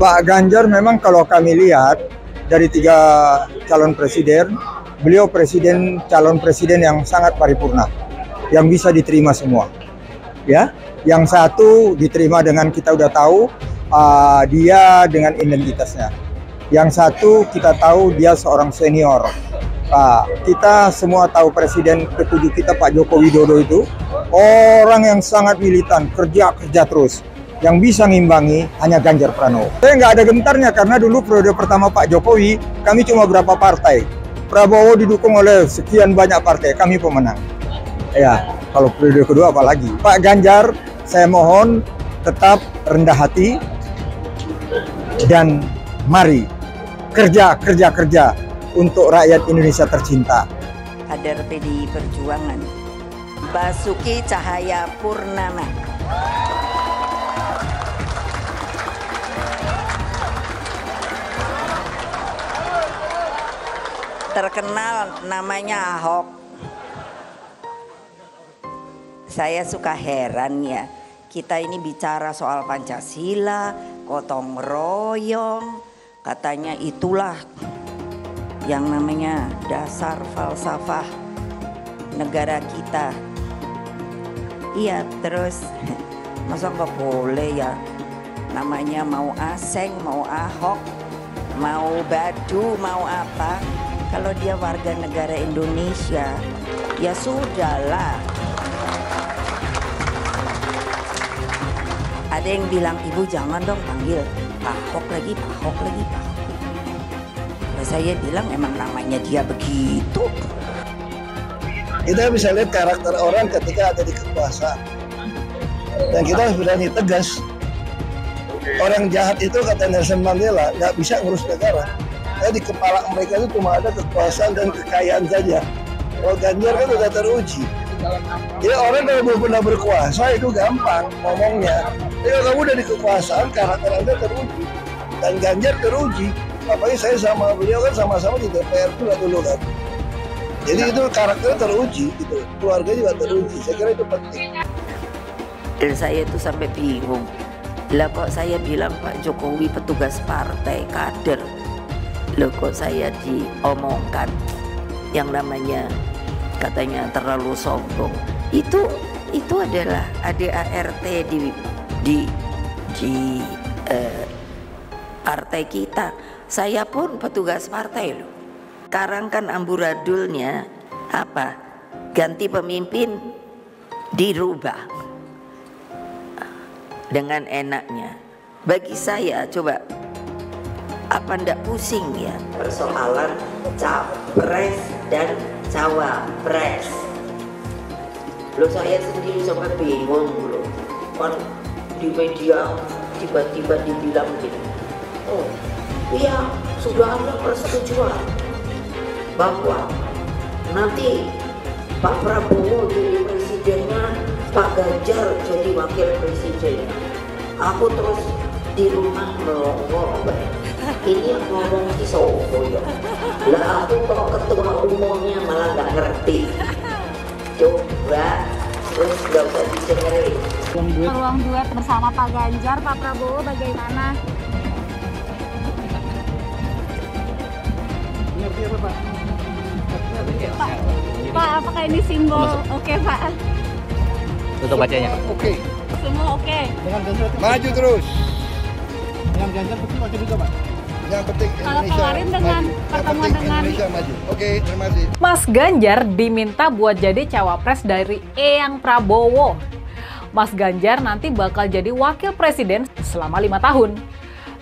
Pak Ganjar memang kalau kami lihat dari 3 calon presiden, beliau calon presiden yang sangat paripurna, yang bisa diterima semua. Ya, yang satu diterima dengan kita udah tahu dia dengan identitasnya. Yang satu kita tahu dia seorang senior. Kita semua tahu presiden ke-7 kita Pak Joko Widodo itu orang yang sangat militan, kerja terus. Yang bisa ngimbangi hanya Ganjar Pranowo. Saya nggak ada gentarnya karena dulu periode pertama Pak Jokowi kami cuma berapa partai. Prabowo didukung oleh sekian banyak partai, kami pemenang. Ya, kalau periode kedua apalagi. Pak Ganjar, saya mohon tetap rendah hati dan mari kerja untuk rakyat Indonesia tercinta. Kader PDI Perjuangan, Basuki Cahayapurnama. Terkenal namanya Ahok. Saya suka heran ya, kita ini bicara soal Pancasila, gotong royong, katanya itulah yang namanya dasar falsafah negara kita. Iya, terus masa nggak boleh ya, namanya mau Aseng, mau Ahok, mau Badu, mau apa, kalau dia warga negara Indonesia ya sudahlah. Ada yang bilang, ibu jangan dong panggil Ahok lagi. Nah, saya bilang emang namanya dia begitu. Kita bisa lihat karakter orang ketika ada di kekuasaan. Dan kita harus berani tegas. Orang jahat itu kata Nelson Mandela nggak bisa ngurus negara. Di kepala mereka itu cuma ada kekuasaan dan kekayaan saja. Kalau Ganjar kan sudah teruji. Ya orang kalau belum pernah berkuasa itu gampang ngomongnya. Tapi kalau kamu udah di kekuasaan, karakter Anda teruji. Dan Ganjar teruji. Apalagi saya sama beliau kan sama-sama di DPR juga dulu kan. Jadi itu karakternya teruji gitu. Keluarga juga teruji. Saya kira itu penting. Dan saya itu sampai bingung. Lah kok saya bilang Pak Jokowi petugas partai kader. Loh kok saya diomongkan yang namanya katanya terlalu sombong. Itu adalah ADART di partai kita. Saya pun petugas partai loh. Sekarang kan amburadulnya apa? Ganti pemimpin dirubah dengan enaknya. Bagi saya coba, apa ndak pusing ya persoalan capres dan cawapres? Loh saya sendiri sampai bingung loh. Kan di media tiba-tiba dibilang gini, oh iya sudah ada persetujuan bahwa nanti Pak Prabowo jadi presidennya, Pak Ganjar jadi wakil presidennya. Aku terus di rumah melongo. Ini yang ngomong si Sopo ya. Lah aku kok ketua umumnya malah nggak ngerti. Coba terus nggak usah dicengerin. Peluang duet bersama Pak Ganjar, Pak Prabowo bagaimana? Ngerti apa Pak? Pak, apakah ini simbol oke Pak? Tutup bacanya. Oke. Semua oke. Dengan Ganjar maju terus. Dengan Ganjar pasti maju juga Pak. Yang penting Kalau kemarin dengan pertemuan dengan Indonesia maju. Oke, terima kasih. Mas Ganjar diminta buat jadi cawapres dari Eyang Prabowo. Mas Ganjar nanti bakal jadi wakil presiden selama 5 tahun.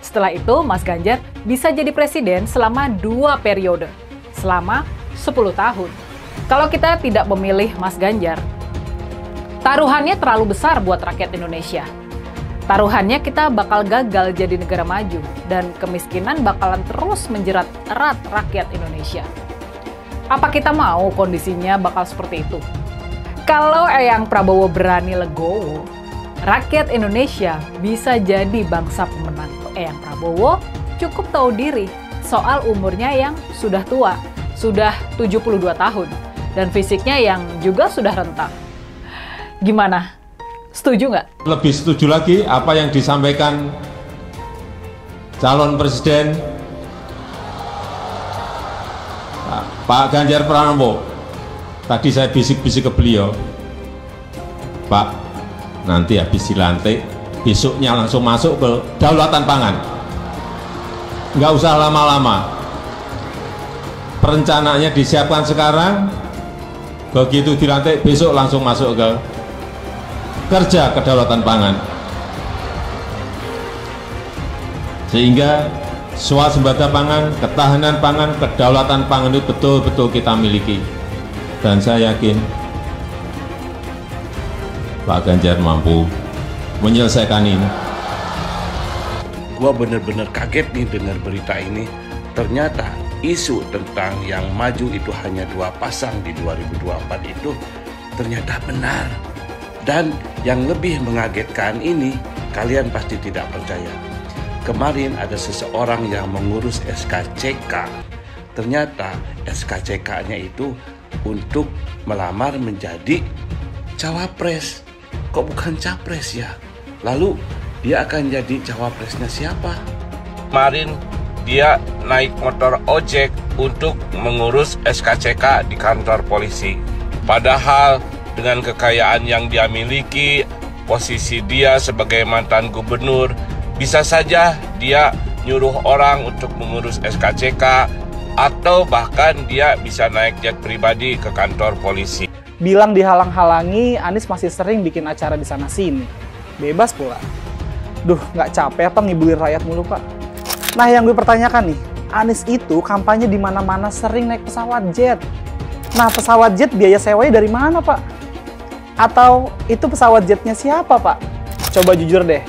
Setelah itu, Mas Ganjar bisa jadi presiden selama 2 periode, selama 10 tahun. Kalau kita tidak memilih Mas Ganjar, taruhannya terlalu besar buat rakyat Indonesia. Taruhannya kita bakal gagal jadi negara maju dan kemiskinan bakalan terus menjerat erat rakyat Indonesia. Apa kita mau kondisinya bakal seperti itu? Kalau Eyang Prabowo berani legowo, rakyat Indonesia bisa jadi bangsa pemenang. Eyang Prabowo cukup tahu diri soal umurnya yang sudah tua, sudah 72 tahun, dan fisiknya yang juga sudah rentang. Gimana? Setuju nggak? Lebih setuju lagi apa yang disampaikan calon presiden Pak Ganjar Pranowo. Tadi saya bisik-bisik ke beliau, Pak, nanti habis dilantik, besoknya langsung masuk ke kedaulatan pangan. Nggak usah lama-lama. Perencanaannya disiapkan sekarang, begitu dilantik besok langsung masuk ke kerja kedaulatan pangan. Sehingga swasembada pangan, ketahanan pangan, kedaulatan pangan itu betul-betul kita miliki. Dan saya yakin Pak Ganjar mampu menyelesaikan ini. Gua bener-bener kaget nih dengar berita ini. Ternyata isu tentang yang maju itu hanya 2 pasang di 2024 itu ternyata benar. Dan yang lebih mengagetkan ini, kalian pasti tidak percaya. Kemarin ada seseorang yang mengurus SKCK. Ternyata SKCK-nya itu untuk melamar menjadi cawapres. Kok bukan capres ya? Lalu dia akan jadi cawapresnya siapa? Kemarin dia naik motor ojek untuk mengurus SKCK di kantor polisi. Padahal dengan kekayaan yang dia miliki, posisi dia sebagai mantan gubernur, bisa saja dia nyuruh orang untuk mengurus SKCK, atau bahkan dia bisa naik jet pribadi ke kantor polisi. Bilang dihalang-halangi, Anies masih sering bikin acara di sana-sini. Bebas pula. Duh, nggak capek apa ngibulin rakyat mulu, Pak? Nah, yang gue pertanyakan nih, Anies itu kampanye di mana-mana sering naik pesawat jet. Nah, pesawat jet biaya sewanya dari mana, Pak? Atau itu pesawat jetnya siapa, Pak? Coba jujur deh.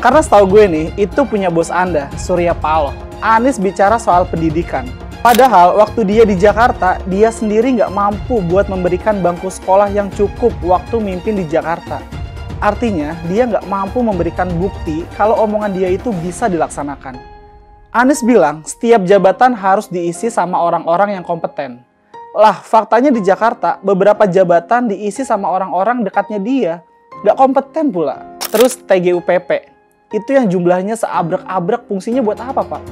Karena setahu gue nih, itu punya bos Anda, Surya Paloh. Anies bicara soal pendidikan. Padahal waktu dia di Jakarta, dia sendiri nggak mampu buat memberikan bangku sekolah yang cukup waktu mimpin di Jakarta. Artinya, dia nggak mampu memberikan bukti kalau omongan dia itu bisa dilaksanakan. Anies bilang, setiap jabatan harus diisi sama orang-orang yang kompeten. Lah, faktanya di Jakarta, beberapa jabatan diisi sama orang-orang dekatnya dia. Nggak kompeten pula. Terus TGUPP, itu yang jumlahnya seabrek-abrek, fungsinya buat apa, Pak?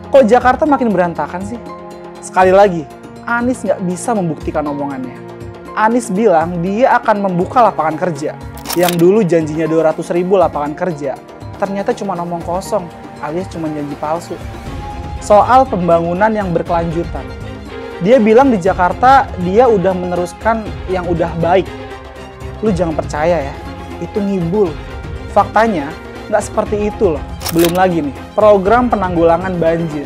Kok Jakarta makin berantakan sih? Sekali lagi, Anies nggak bisa membuktikan omongannya. Anies bilang dia akan membuka lapangan kerja. Yang dulu janjinya 200.000 lapangan kerja, ternyata cuma omong kosong, alias cuma janji palsu. Soal pembangunan yang berkelanjutan. Dia bilang di Jakarta dia udah meneruskan yang udah baik. Lu jangan percaya ya, itu ngibul. Faktanya nggak seperti itu loh. Belum lagi nih, program penanggulangan banjir.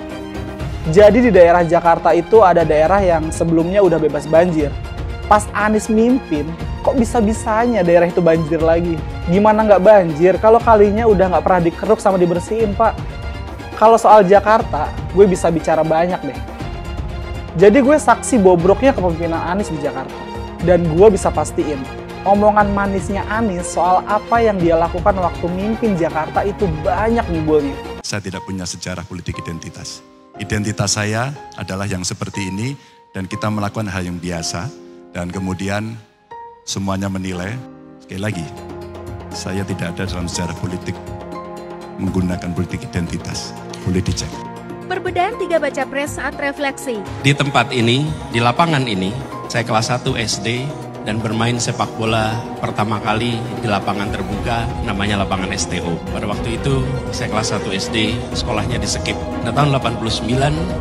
Jadi di daerah Jakarta itu ada daerah yang sebelumnya udah bebas banjir. Pas Anies mimpin, kok bisa-bisanya daerah itu banjir lagi? Gimana nggak banjir kalau kalinya udah nggak pernah dikeruk sama dibersihin, Pak? Kalau soal Jakarta, gue bisa bicara banyak deh. Jadi gue saksi bobroknya kepemimpinan Anies di Jakarta. Dan gue bisa pastiin, omongan manisnya Anies soal apa yang dia lakukan waktu mimpin Jakarta itu banyak ngibulnya. Saya tidak punya sejarah politik identitas. Identitas saya adalah yang seperti ini dan kita melakukan hal yang biasa dan kemudian semuanya menilai. Sekali lagi, saya tidak ada dalam sejarah politik menggunakan politik identitas. Boleh dicek. Perbedaan 3 baca pres saat refleksi. Di tempat ini, di lapangan ini, saya kelas 1 SD dan bermain sepak bola pertama kali di lapangan terbuka namanya lapangan STO. Pada waktu itu saya kelas 1 SD, sekolahnya di Sekip. Nah, tahun 89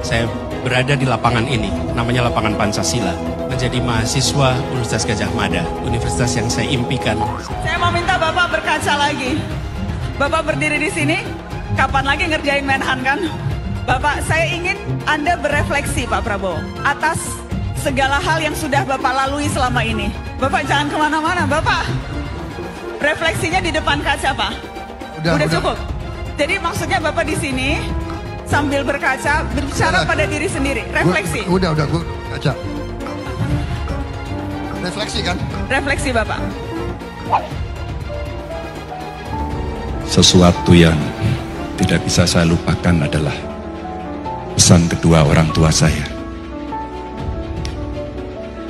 saya berada di lapangan ini, namanya lapangan Pancasila. Menjadi mahasiswa Universitas Gadjah Mada, universitas yang saya impikan. Saya mau minta Bapak berkaca lagi. Bapak berdiri di sini, kapan lagi ngerjain Menhan kan? Bapak, saya ingin Anda berefleksi Pak Prabowo atas segala hal yang sudah Bapak lalui selama ini. Bapak jangan kemana-mana, Bapak. Refleksinya di depan kaca, Pak. Udah cukup. Jadi maksudnya Bapak di sini sambil berkaca, berbicara pada diri sendiri. Refleksi. Udah, gue kaca. Refleksi kan? Refleksi, Bapak. Sesuatu yang tidak bisa saya lupakan adalah pesan kedua orang tua saya.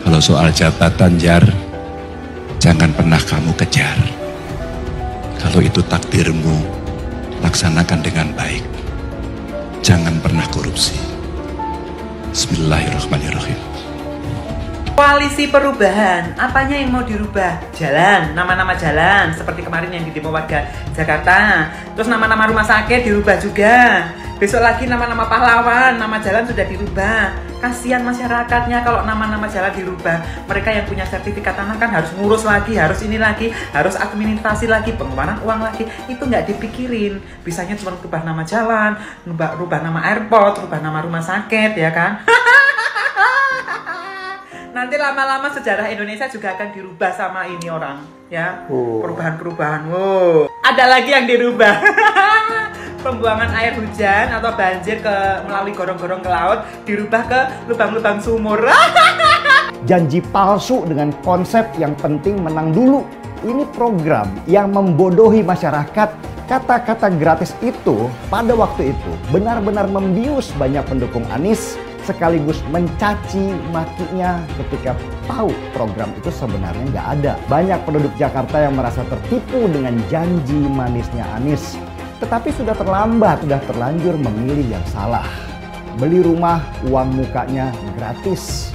Kalau soal jabatan, Jar, jangan pernah kamu kejar. Kalau itu takdirmu, laksanakan dengan baik. Bismillahirrahmanirrahim. Koalisi perubahan, apanya yang mau dirubah? Jalan, nama-nama jalan, seperti kemarin yang di demo warga Jakarta. Terus nama-nama rumah sakit dirubah juga. Besok lagi nama-nama pahlawan, nama jalan sudah dirubah. Kasihan masyarakatnya kalau nama-nama jalan dirubah. Mereka yang punya sertifikat tanah kan harus ngurus lagi, harus ini lagi, harus administrasi lagi, pengeluaran uang lagi. Itu nggak dipikirin. Bisanya cuma rubah nama jalan, rubah nama airport, rubah nama rumah sakit, ya kan? Nanti lama-lama sejarah Indonesia juga akan dirubah sama ini orang, ya. Perubahan-perubahan. Wow. Ada lagi yang dirubah. Pembuangan air hujan atau banjir melalui gorong-gorong ke laut dirubah ke lubang-lubang sumur. Janji palsu dengan konsep yang penting menang dulu. Ini program yang membodohi masyarakat. Kata-kata gratis itu pada waktu itu benar-benar membius banyak pendukung Anies, sekaligus mencaci makinya ketika tahu program itu sebenarnya nggak ada. Banyak penduduk Jakarta yang merasa tertipu dengan janji manisnya Anies. Tetapi sudah terlambat, sudah terlanjur memilih yang salah. Beli rumah, uang mukanya gratis.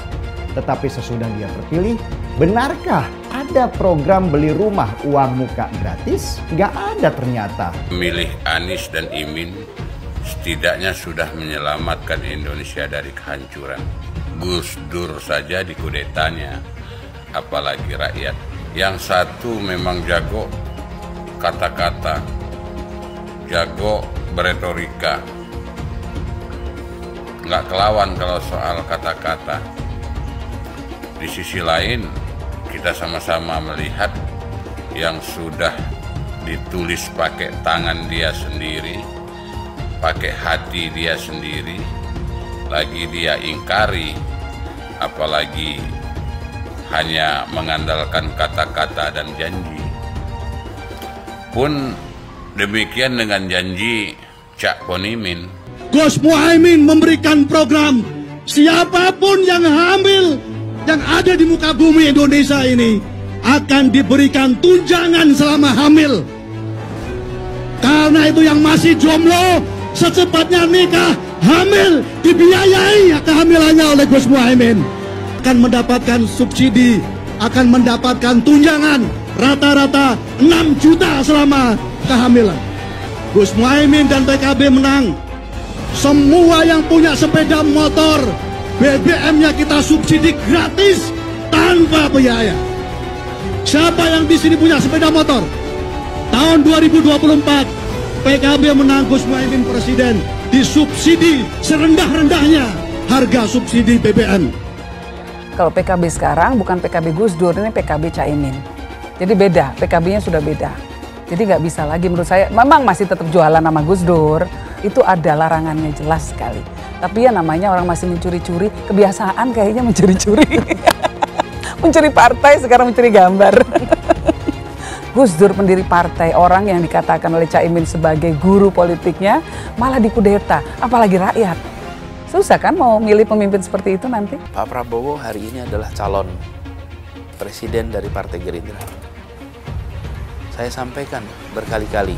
Tetapi sesudah dia terpilih, benarkah ada program beli rumah, uang muka gratis? Nggak ada ternyata. Memilih Anies dan Imin setidaknya sudah menyelamatkan Indonesia dari kehancuran. Gus Dur saja dikudetanya, apalagi rakyat. Yang satu memang jago kata-kata, jago beretorika, nggak kelawan kalau soal kata-kata. Di sisi lain, kita sama-sama melihat yang sudah ditulis pakai tangan dia sendiri, pakai hati dia sendiri, lagi dia ingkari, apalagi hanya mengandalkan kata-kata dan janji. Pun demikian dengan janji Cak Ponimin. Gus Muhaimin memberikan program siapapun yang hamil yang ada di muka bumi Indonesia ini akan diberikan tunjangan selama hamil. Karena itu yang masih jomblo secepatnya nikah, hamil, dibiayai kehamilannya oleh Gus Muhaimin. Akan mendapatkan subsidi, akan mendapatkan tunjangan rata-rata 6 juta selama kehamilan. Gus Muhaimin dan PKB menang. Semua yang punya sepeda motor, BBM-nya kita subsidi gratis tanpa biaya. Siapa yang di sini punya sepeda motor? Tahun 2024 PKB menang, Gus Muhaimin presiden, disubsidi serendah-rendahnya harga subsidi BBM. Kalau PKB sekarang bukan PKB Gus Dur, ini PKB Caimin. Jadi beda, PKB-nya sudah beda. Jadi nggak bisa lagi menurut saya, memang masih tetap jualan nama Gus Dur, itu ada larangannya jelas sekali. Tapi ya namanya orang masih mencuri-curi, kebiasaan kayaknya mencuri-curi. Mencuri partai, sekarang mencuri gambar. Gus Dur pendiri partai, orang yang dikatakan oleh Caimin sebagai guru politiknya, malah dikudeta, apalagi rakyat. Susah kan mau milih pemimpin seperti itu nanti? Pak Prabowo hari ini adalah calon presiden dari Partai Gerindra. Saya sampaikan berkali-kali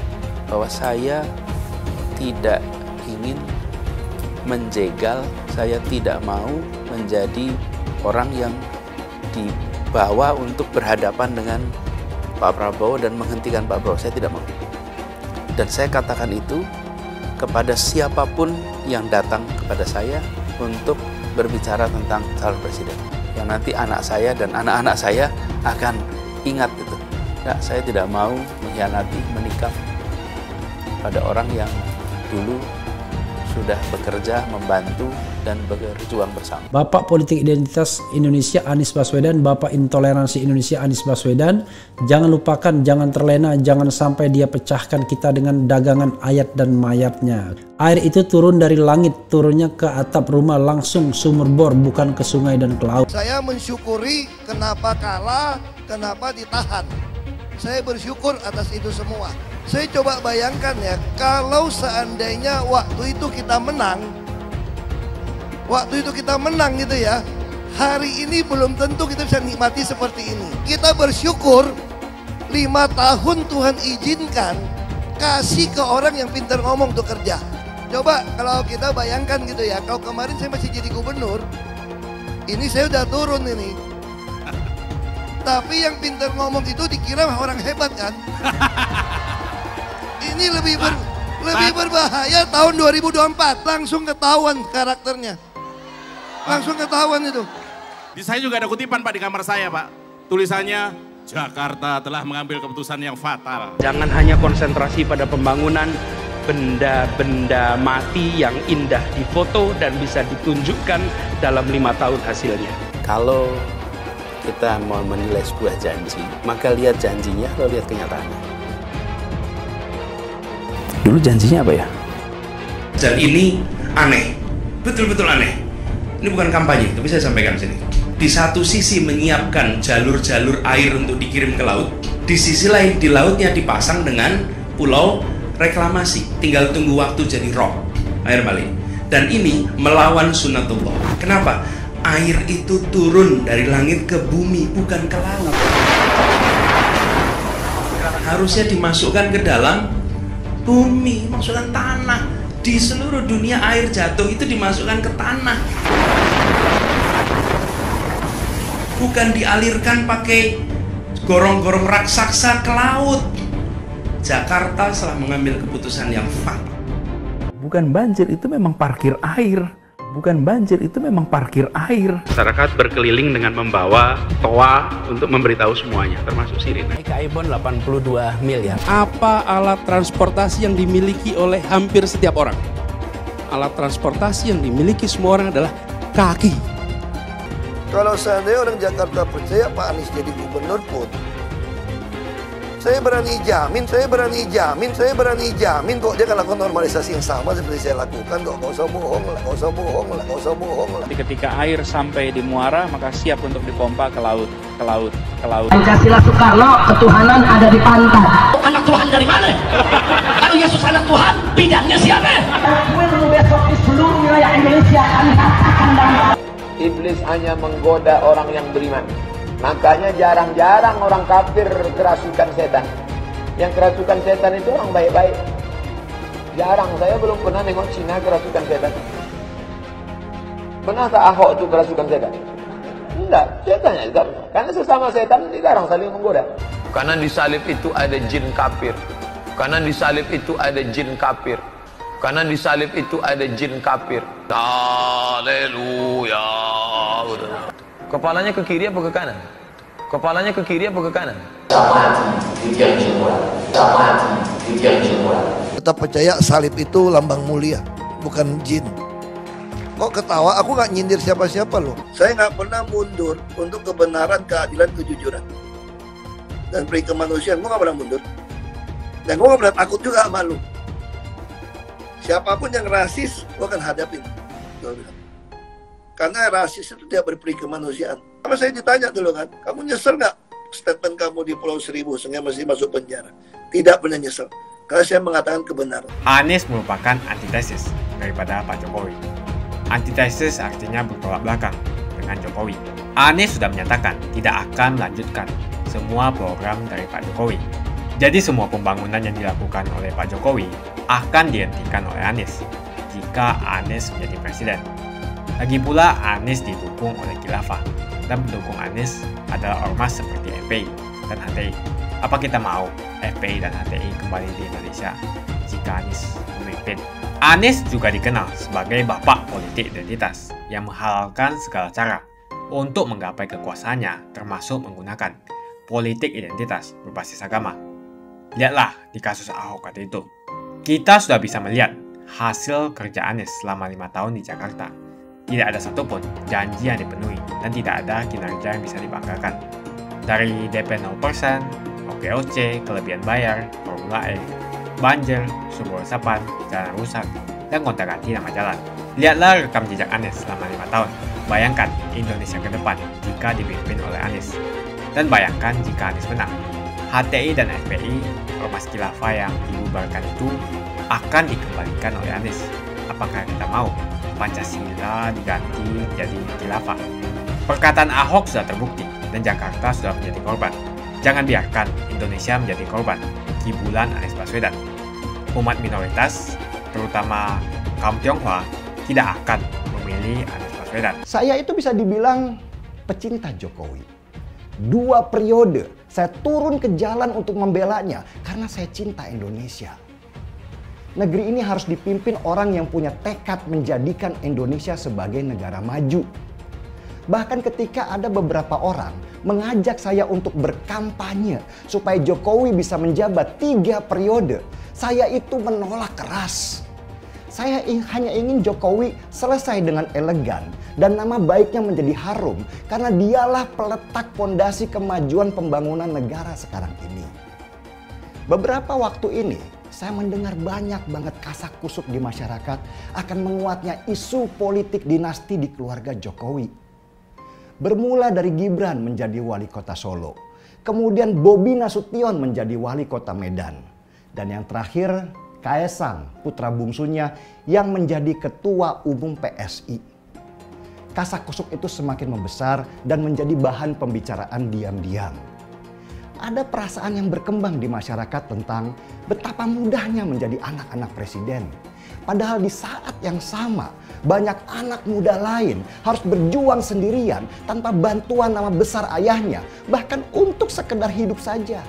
bahwa saya tidak ingin menjegal, saya tidak mau menjadi orang yang dibawa untuk berhadapan dengan Pak Prabowo dan menghentikan Pak Prabowo. Saya tidak mau. Dan saya katakan itu kepada siapapun yang datang kepada saya untuk berbicara tentang calon presiden. Yang nanti anak saya dan anak-anak saya akan ingat itu. Nah, saya tidak mau mengkhianati, menikam pada orang yang dulu sudah bekerja, membantu, dan berjuang bersama. Bapak Politik Identitas Indonesia Anies Baswedan, Bapak Intoleransi Indonesia Anies Baswedan, jangan lupakan, jangan terlena, jangan sampai dia pecahkan kita dengan dagangan ayat dan mayatnya. Air itu turun dari langit, turunnya ke atap rumah langsung sumur bor, bukan ke sungai dan ke laut. Saya mensyukuri kenapa kalah, kenapa ditahan. Saya bersyukur atas itu semua. Saya coba bayangkan ya, kalau seandainya waktu itu kita menang gitu ya, hari ini belum tentu kita bisa nikmati seperti ini. Kita bersyukur 5 tahun Tuhan izinkan kasih ke orang yang pintar ngomong untuk kerja. Coba kalau kita bayangkan gitu ya, kalau kemarin saya masih jadi gubernur, ini saya udah turun ini. Tapi yang pintar ngomong itu dikira orang hebat kan? Ini lebih berbahaya tahun 2024, langsung ketahuan karakternya. Langsung ketahuan itu. Di saya juga ada kutipan Pak di kamar saya Pak. Tulisannya, Jakarta telah mengambil keputusan yang fatal. Jangan hanya konsentrasi pada pembangunan benda-benda mati yang indah difoto dan bisa ditunjukkan dalam 5 tahun hasilnya. Kalau kita mau menilai sebuah janji, maka lihat janjinya atau lihat kenyataannya. Dulu janjinya apa ya? Dan ini aneh, betul-betul aneh. Ini bukan kampanye, tapi saya sampaikan sini. Di satu sisi menyiapkan jalur-jalur air untuk dikirim ke laut, di sisi lain di lautnya dipasang dengan pulau reklamasi, tinggal tunggu waktu jadi rob, air balik. Dan ini melawan sunatullah. Kenapa? Air itu turun dari langit ke bumi, bukan ke laut. Harusnya dimasukkan ke dalam bumi, masukkan tanah. Di seluruh dunia air jatuh itu dimasukkan ke tanah. Bukan dialirkan pakai gorong-gorong raksasa ke laut. Jakarta telah mengambil keputusan yang fatal. Bukan banjir, itu memang parkir air. Bukan banjir, itu memang parkir air. Masyarakat berkeliling dengan membawa toa untuk memberitahu semuanya, termasuk sirine. Ibon 82 miliar. Apa alat transportasi yang dimiliki oleh hampir setiap orang? Alat transportasi yang dimiliki semua orang adalah kaki. Kalau seandainya orang Jakarta percaya Pak Anies jadi gubernur pun, saya berani jamin kok dia akan lakukan normalisasi yang sama seperti saya lakukan kok. Gak usah bohong lah. Ketika air sampai di muara, maka siap untuk dipompa ke laut. Pancasila Soekarno, ketuhanan ada di pantai. Anak Tuhan dari mana? Kalau Yesus anak Tuhan, bidangnya siapa? Besok di seluruh wilayah Indonesia kami katakan dalam. Iblis hanya menggoda orang yang beriman. Makanya jarang-jarang orang kafir kerasukan setan. Yang kerasukan setan itu orang baik-baik. Jarang, saya belum pernah nengok Cina kerasukan setan. Pernah tak Ahok itu kerasukan setan? Enggak, setannya juga. Karena sesama setan jarang saling menggoda. Karena di salib itu ada jin kafir. Karena di salib itu ada jin kafir. Karena di salib itu ada jin kafir. Haleluya. Kepalanya ke kiri apa ke kanan? Kepalanya ke kiri apa ke kanan? Tetap percaya salib itu lambang mulia, bukan jin. Kok ketawa? Aku nggak nyindir siapa-siapa loh. Saya nggak pernah mundur untuk kebenaran, keadilan, kejujuran, dan peri kemanusiaan. Gue nggak pernah mundur. Dan gue nggak pernah takut juga sama lu. Siapapun yang rasis, gue akan hadapin. Karena rasis itu tidak berperi kemanusiaan. Sama saya ditanya dulu kan, kamu nyesel nggak statement kamu di Pulau Seribu sehingga masih masuk penjara? Tidak pernah nyesel, karena saya mengatakan kebenaran. Anies merupakan antitesis daripada Pak Jokowi. Antitesis artinya bertolak belakang dengan Jokowi. Anies sudah menyatakan tidak akan melanjutkan semua program dari Pak Jokowi. Jadi semua pembangunan yang dilakukan oleh Pak Jokowi akan dihentikan oleh Anies jika Anies menjadi presiden. Lagi pula Anies didukung oleh khilafah dan pendukung Anies adalah ormas seperti FPI dan HTI. Apa kita mau FPI dan HTI kembali di Indonesia jika Anies memimpin? Anies juga dikenal sebagai bapak politik identitas yang menghalalkan segala cara untuk menggapai kekuasaannya, termasuk menggunakan politik identitas berbasis agama. Lihatlah di kasus Ahok waktu itu. Kita sudah bisa melihat hasil kerja Anies selama 5 tahun di Jakarta. Tidak ada satupun janji yang dipenuhi dan tidak ada kinerja yang bisa dibanggakan. Dari DP 0%, OKOC, kelebihan bayar, Formula E, banjir, sumber resapan, jalan rusak, dan gonta-ganti nama jalan. Lihatlah rekam jejak Anies selama 5 tahun. Bayangkan Indonesia ke depan jika dipimpin oleh Anies. Dan bayangkan jika Anies menang. HTI dan FPI, ormas khilafah yang dibubarkan itu akan dikembalikan oleh Anies. Apakah kita mau Pancasila diganti jadi khilafah? Perkataan Ahok sudah terbukti dan Jakarta sudah menjadi korban. Jangan biarkan Indonesia menjadi korban kibulan Anies Baswedan. Umat minoritas, terutama kaum Tionghoa tidak akan memilih Anies Baswedan. Saya itu bisa dibilang pecinta Jokowi. 2 periode saya turun ke jalan untuk membelanya karena saya cinta Indonesia. Negeri ini harus dipimpin orang yang punya tekad menjadikan Indonesia sebagai negara maju. Bahkan ketika ada beberapa orang mengajak saya untuk berkampanye supaya Jokowi bisa menjabat 3 periode, saya itu menolak keras. Saya hanya ingin Jokowi selesai dengan elegan dan nama baiknya menjadi harum karena dialah peletak pondasi kemajuan pembangunan negara sekarang ini. Beberapa waktu ini saya mendengar banyak banget kasak kusuk di masyarakat akan menguatnya isu politik dinasti di keluarga Jokowi. Bermula dari Gibran menjadi wali kota Solo, kemudian Bobi Nasution menjadi wali kota Medan, dan yang terakhir Kaesang, putra bungsunya yang menjadi ketua umum PSI. Kasak kusuk itu semakin membesar dan menjadi bahan pembicaraan diam-diam. Ada perasaan yang berkembang di masyarakat tentang betapa mudahnya menjadi anak-anak presiden. Padahal di saat yang sama, banyak anak muda lain harus berjuang sendirian tanpa bantuan nama besar ayahnya, bahkan untuk sekedar hidup saja.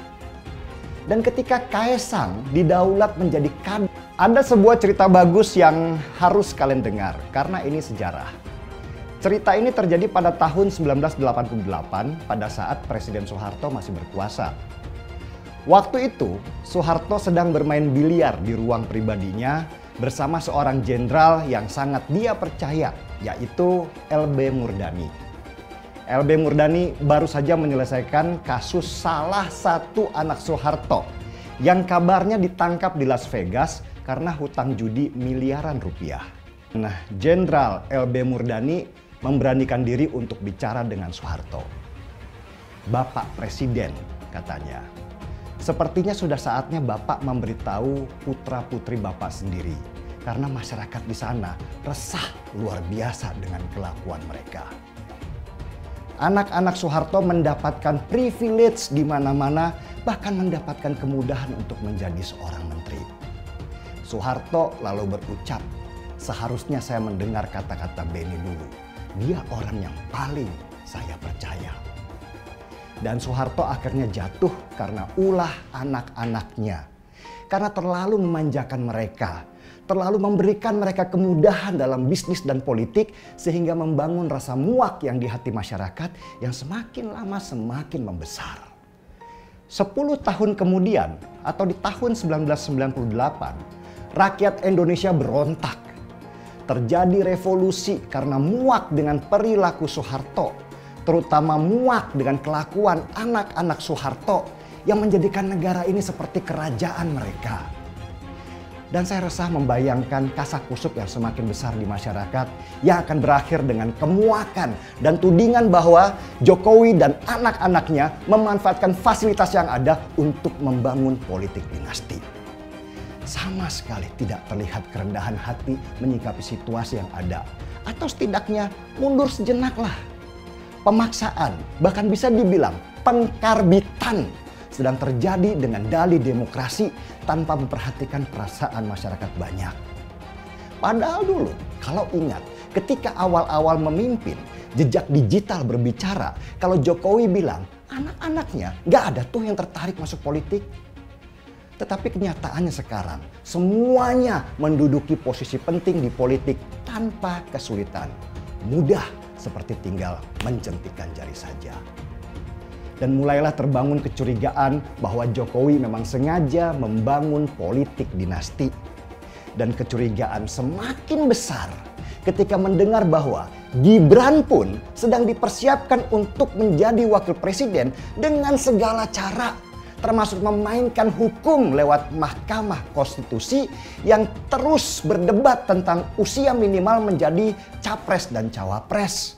Dan ketika Kaesang didaulat menjadi kader, ada sebuah cerita bagus yang harus kalian dengar karena ini sejarah. Cerita ini terjadi pada tahun 1988 pada saat Presiden Soeharto masih berkuasa. Waktu itu Soeharto sedang bermain biliar di ruang pribadinya bersama seorang jenderal yang sangat dia percaya, yaitu LB Murdani. LB Murdani baru saja menyelesaikan kasus salah satu anak Soeharto yang kabarnya ditangkap di Las Vegas karena hutang judi miliaran rupiah. Nah, Jenderal LB Murdani memberanikan diri untuk bicara dengan Soeharto. Bapak Presiden, katanya, sepertinya sudah saatnya Bapak memberitahu putra-putri Bapak sendiri karena masyarakat di sana resah luar biasa dengan kelakuan mereka. Anak-anak Soeharto mendapatkan privilege di mana-mana, bahkan mendapatkan kemudahan untuk menjadi seorang menteri. Soeharto lalu berucap, seharusnya saya mendengar kata-kata Beni dulu. Dia orang yang paling saya percaya. Dan Soeharto akhirnya jatuh karena ulah anak-anaknya. Karena terlalu memanjakan mereka. Terlalu memberikan mereka kemudahan dalam bisnis dan politik sehingga membangun rasa muak yang di hati masyarakat yang semakin lama semakin membesar. 10 tahun kemudian atau di tahun 1998, rakyat Indonesia berontak. Terjadi revolusi karena muak dengan perilaku Soeharto, terutama muak dengan kelakuan anak-anak Soeharto yang menjadikan negara ini seperti kerajaan mereka. Dan saya resah membayangkan kasak kusuk yang semakin besar di masyarakat yang akan berakhir dengan kemuakan dan tudingan bahwa Jokowi dan anak-anaknya memanfaatkan fasilitas yang ada untuk membangun politik dinasti. Sama sekali tidak terlihat kerendahan hati menyikapi situasi yang ada. Atau setidaknya mundur sejenaklah. Pemaksaan, bahkan bisa dibilang pengkarbitan sedang terjadi dengan dalih demokrasi tanpa memperhatikan perasaan masyarakat banyak. Padahal dulu, kalau ingat, ketika awal-awal memimpin, jejak digital berbicara, kalau Jokowi bilang, anak-anaknya gak ada tuh yang tertarik masuk politik. Tetapi kenyataannya sekarang, semuanya menduduki posisi penting di politik tanpa kesulitan. Mudah seperti tinggal menjentikan jari saja. Dan mulailah terbangun kecurigaan bahwa Jokowi memang sengaja membangun politik dinasti. Dan kecurigaan semakin besar ketika mendengar bahwa Gibran pun sedang dipersiapkan untuk menjadi wakil presiden dengan segala cara. Termasuk memainkan hukum lewat Mahkamah Konstitusi yang terus berdebat tentang usia minimal menjadi capres dan cawapres.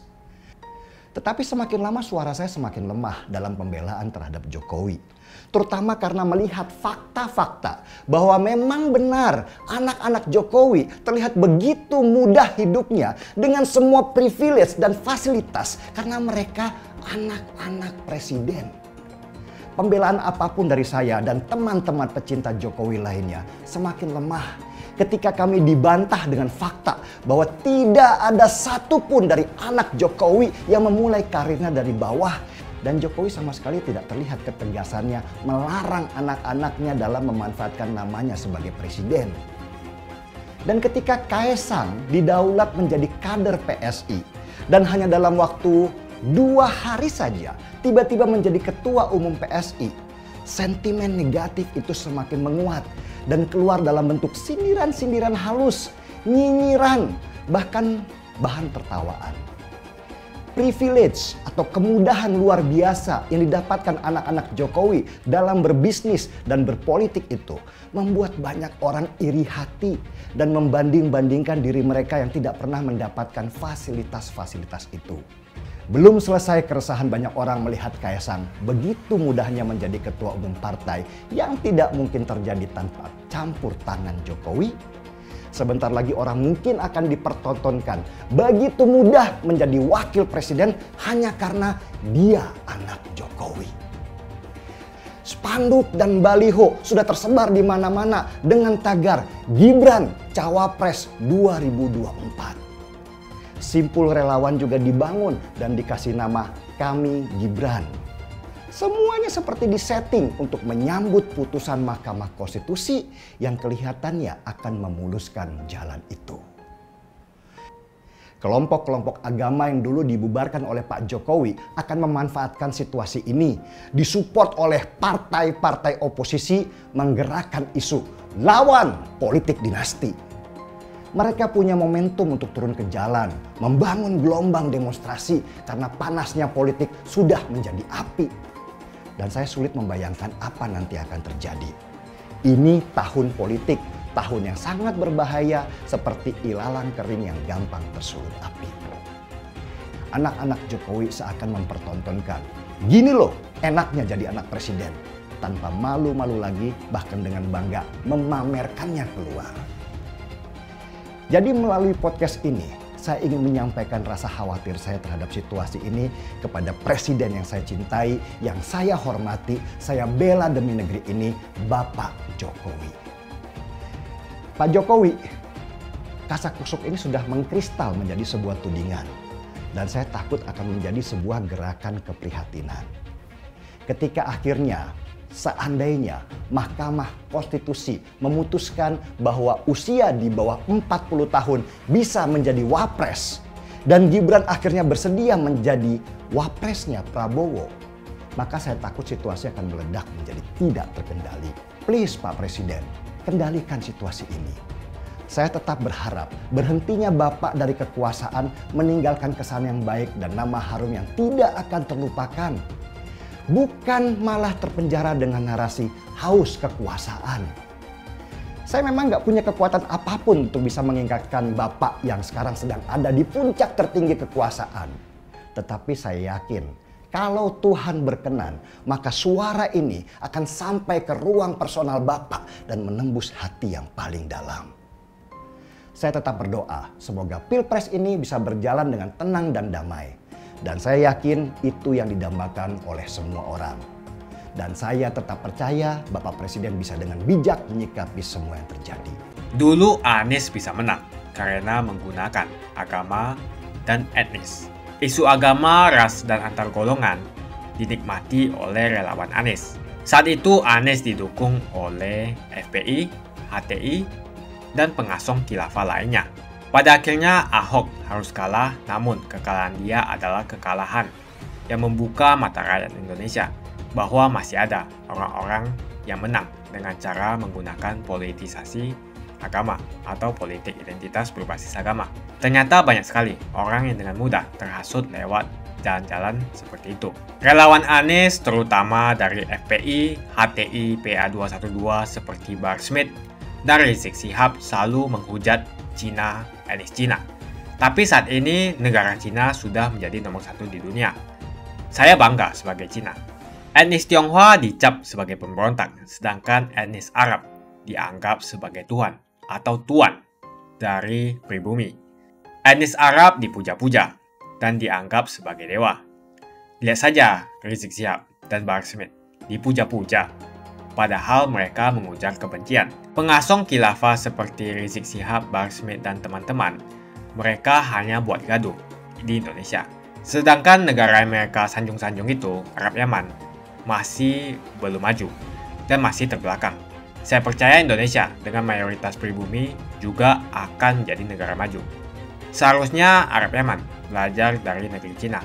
Tetapi semakin lama suara saya semakin lemah dalam pembelaan terhadap Jokowi. Terutama karena melihat fakta-fakta bahwa memang benar anak-anak Jokowi terlihat begitu mudah hidupnya dengan semua privilege dan fasilitas karena mereka anak-anak presiden. Pembelaan apapun dari saya dan teman-teman pecinta Jokowi lainnya semakin lemah ketika kami dibantah dengan fakta bahwa tidak ada satupun dari anak Jokowi yang memulai karirnya dari bawah. Dan Jokowi sama sekali tidak terlihat ketegasannya melarang anak-anaknya dalam memanfaatkan namanya sebagai presiden. Dan ketika Kaesang didaulat menjadi kader PSI dan hanya dalam waktu 2 hari saja tiba-tiba menjadi ketua umum PSI, sentimen negatif itu semakin menguat dan keluar dalam bentuk sindiran-sindiran halus, nyinyiran, bahkan bahan tertawaan. Privilege atau kemudahan luar biasa yang didapatkan anak-anak Jokowi dalam berbisnis dan berpolitik itu membuat banyak orang iri hati dan membanding-bandingkan diri mereka yang tidak pernah mendapatkan fasilitas-fasilitas itu. Belum selesai keresahan banyak orang melihat Kaesang begitu mudahnya menjadi ketua umum partai yang tidak mungkin terjadi tanpa campur tangan Jokowi. Sebentar lagi orang mungkin akan dipertontonkan begitu mudah menjadi wakil presiden hanya karena dia anak Jokowi. Spanduk dan baliho sudah tersebar di mana-mana dengan tagar Gibran Cawapres 2024. Simpul relawan juga dibangun dan dikasih nama Kami Gibran. Semuanya seperti disetting untuk menyambut putusan Mahkamah Konstitusi yang kelihatannya akan memuluskan jalan itu. Kelompok-kelompok agama yang dulu dibubarkan oleh Pak Jokowi akan memanfaatkan situasi ini, disupport oleh partai-partai oposisi menggerakkan isu lawan politik dinasti. Mereka punya momentum untuk turun ke jalan, membangun gelombang demonstrasi karena panasnya politik sudah menjadi api. Dan saya sulit membayangkan apa nanti akan terjadi. Ini tahun politik, tahun yang sangat berbahaya seperti ilalang kering yang gampang tersulut api. Anak-anak Jokowi seakan mempertontonkan, gini loh enaknya jadi anak presiden. Tanpa malu-malu lagi, bahkan dengan bangga memamerkannya keluar. Jadi melalui podcast ini, saya ingin menyampaikan rasa khawatir saya terhadap situasi ini kepada presiden yang saya cintai, yang saya hormati, saya bela demi negeri ini, Bapak Jokowi. Pak Jokowi, kasakusuk ini sudah mengkristal menjadi sebuah tudingan. Dan saya takut akan menjadi sebuah gerakan keprihatinan. Ketika akhirnya seandainya Mahkamah Konstitusi memutuskan bahwa usia di bawah 40 tahun bisa menjadi wapres dan Gibran akhirnya bersedia menjadi wapresnya Prabowo, maka saya takut situasi akan meledak menjadi tidak terkendali. Please Pak Presiden, kendalikan situasi ini. Saya tetap berharap berhentinya Bapak dari kekuasaan meninggalkan kesan yang baik dan nama harum yang tidak akan terlupakan. Bukan malah terpenjara dengan narasi haus kekuasaan. Saya memang nggak punya kekuatan apapun untuk bisa mengingatkan Bapak yang sekarang sedang ada di puncak tertinggi kekuasaan. Tetapi saya yakin kalau Tuhan berkenan, maka suara ini akan sampai ke ruang personal Bapak dan menembus hati yang paling dalam. Saya tetap berdoa semoga Pilpres ini bisa berjalan dengan tenang dan damai. Dan saya yakin itu yang didambakan oleh semua orang. Dan saya tetap percaya Bapak Presiden bisa dengan bijak menyikapi semua yang terjadi. Dulu Anies bisa menang karena menggunakan agama dan etnis. Isu agama, ras, dan antar golongan dinikmati oleh relawan Anies. Saat itu Anies didukung oleh FPI, HTI, dan pengasong khilafah lainnya. Pada akhirnya Ahok harus kalah, namun kekalahan dia adalah kekalahan yang membuka mata rakyat Indonesia bahwa masih ada orang-orang yang menang dengan cara menggunakan politisasi agama atau politik identitas berbasis agama. Ternyata banyak sekali orang yang dengan mudah terhasut lewat jalan-jalan seperti itu. Relawan Anies terutama dari FPI, HTI, PA212 seperti Bahar Smith dan Rizik Syihab selalu menghujat Cina, etnis Cina. Tapi saat ini negara Cina sudah menjadi nomor 1 di dunia. Saya bangga sebagai Cina. Etnis Tionghoa dicap sebagai pemberontak, sedangkan etnis Arab dianggap sebagai Tuhan atau tuan dari pribumi. Etnis Arab dipuja-puja dan dianggap sebagai dewa. Lihat saja Rizik Syihab dan Bahar Smith dipuja-puja. padahal mereka mengujar kebencian. Pengasong khilafah seperti Rizik Syihab, Bahar Smith, dan teman-teman, mereka hanya buat gaduh di Indonesia. Sedangkan negara yang mereka sanjung-sanjung itu, Arab Yaman, masih belum maju dan masih terbelakang. Saya percaya Indonesia dengan mayoritas pribumi juga akan menjadi negara maju. Seharusnya Arab Yaman belajar dari negeri Cina.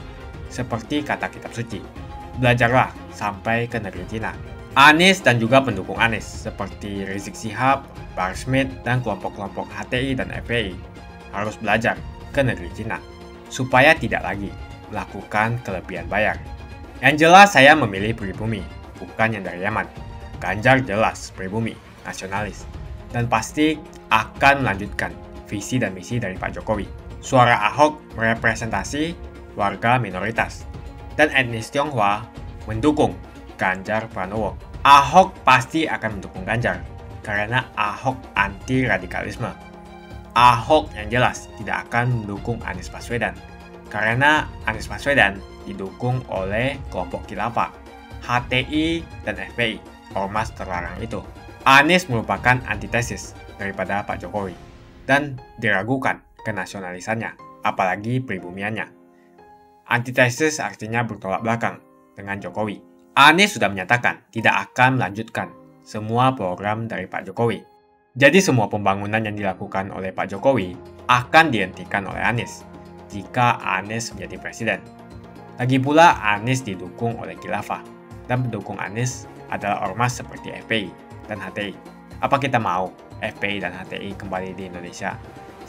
Seperti kata kitab suci, belajarlah sampai ke negeri Cina. Anies dan juga pendukung Anies seperti Rizik Syihab, Bahar Smith, dan kelompok-kelompok HTI dan FPI harus belajar ke negeri Cina supaya tidak lagi melakukan kelebihan bayar. Yang jelas saya memilih pribumi, bukan yang dari Yaman. Ganjar jelas pribumi, nasionalis, dan pasti akan melanjutkan visi dan misi dari Pak Jokowi. Suara Ahok merepresentasi warga minoritas, dan etnis Tionghoa mendukung Ganjar Pranowo. Ahok pasti akan mendukung Ganjar, karena Ahok anti radikalisme. Ahok yang jelas tidak akan mendukung Anies Baswedan, karena Anies Baswedan didukung oleh kelompok khilafah, HTI, dan FPI, ormas terlarang itu. Anies merupakan antitesis daripada Pak Jokowi, dan diragukan kenasionalisannya, apalagi pribumiannya. Antitesis artinya bertolak belakang dengan Jokowi. Anies sudah menyatakan tidak akan melanjutkan semua program dari Pak Jokowi. Jadi semua pembangunan yang dilakukan oleh Pak Jokowi akan dihentikan oleh Anies jika Anies menjadi presiden. Lagi pula Anies didukung oleh khilafah, dan pendukung Anies adalah ormas seperti FPI dan HTI. Apa kita mau FPI dan HTI kembali di Indonesia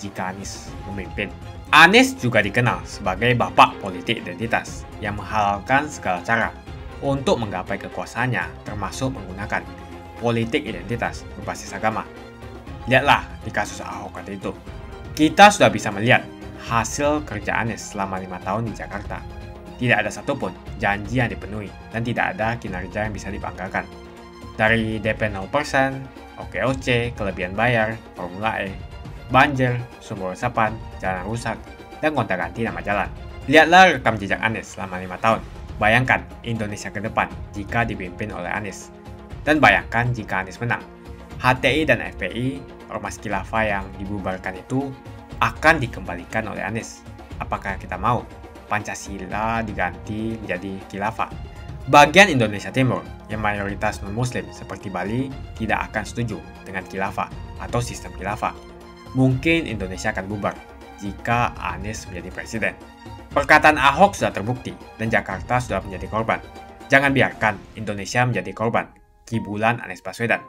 jika Anies memimpin? Anies juga dikenal sebagai bapak politik identitas yang menghalalkan segala cara untuk menggapai kekuasaannya, termasuk menggunakan politik identitas berbasis agama. Lihatlah di kasus Ahok tadi itu. Kita sudah bisa melihat hasil kerja Anies selama 5 tahun di Jakarta. Tidak ada satupun janji yang dipenuhi dan tidak ada kinerja yang bisa dibanggakan. Dari DP 0%, OKOC, kelebihan bayar, Formula E, banjir, sumber resapan, jalan rusak, dan gonta-ganti nama jalan. Lihatlah rekam jejak Anies selama 5 tahun. Bayangkan Indonesia ke depan jika dipimpin oleh Anies. Dan bayangkan jika Anies menang. HTI dan FPI, ormas khilafah yang dibubarkan itu, akan dikembalikan oleh Anies. Apakah kita mau Pancasila diganti menjadi khilafah? Bagian Indonesia Timur yang mayoritas non-muslim seperti Bali tidak akan setuju dengan khilafah atau sistem khilafah. Mungkin Indonesia akan bubar jika Anies menjadi presiden. Perkataan Ahok sudah terbukti dan Jakarta sudah menjadi korban. Jangan biarkan Indonesia menjadi korban kibulan Anies Baswedan.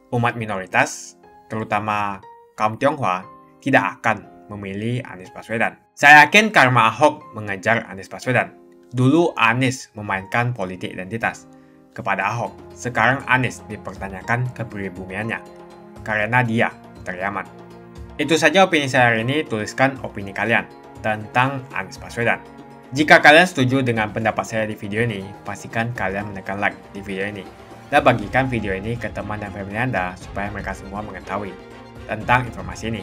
Umat minoritas, terutama kaum Tionghoa, tidak akan memilih Anies Baswedan. Saya yakin karma Ahok mengejar Anies Baswedan. Dulu Anies memainkan politik identitas kepada Ahok. Sekarang Anies dipertanyakan kepribumiannya karena dia dari Yaman. Itu saja opini saya hari ini. Tuliskan opini kalian tentang Anies Baswedan. Jika kalian setuju dengan pendapat saya di video ini, pastikan kalian menekan like di video ini dan bagikan video ini ke teman dan family Anda supaya mereka semua mengetahui tentang informasi ini.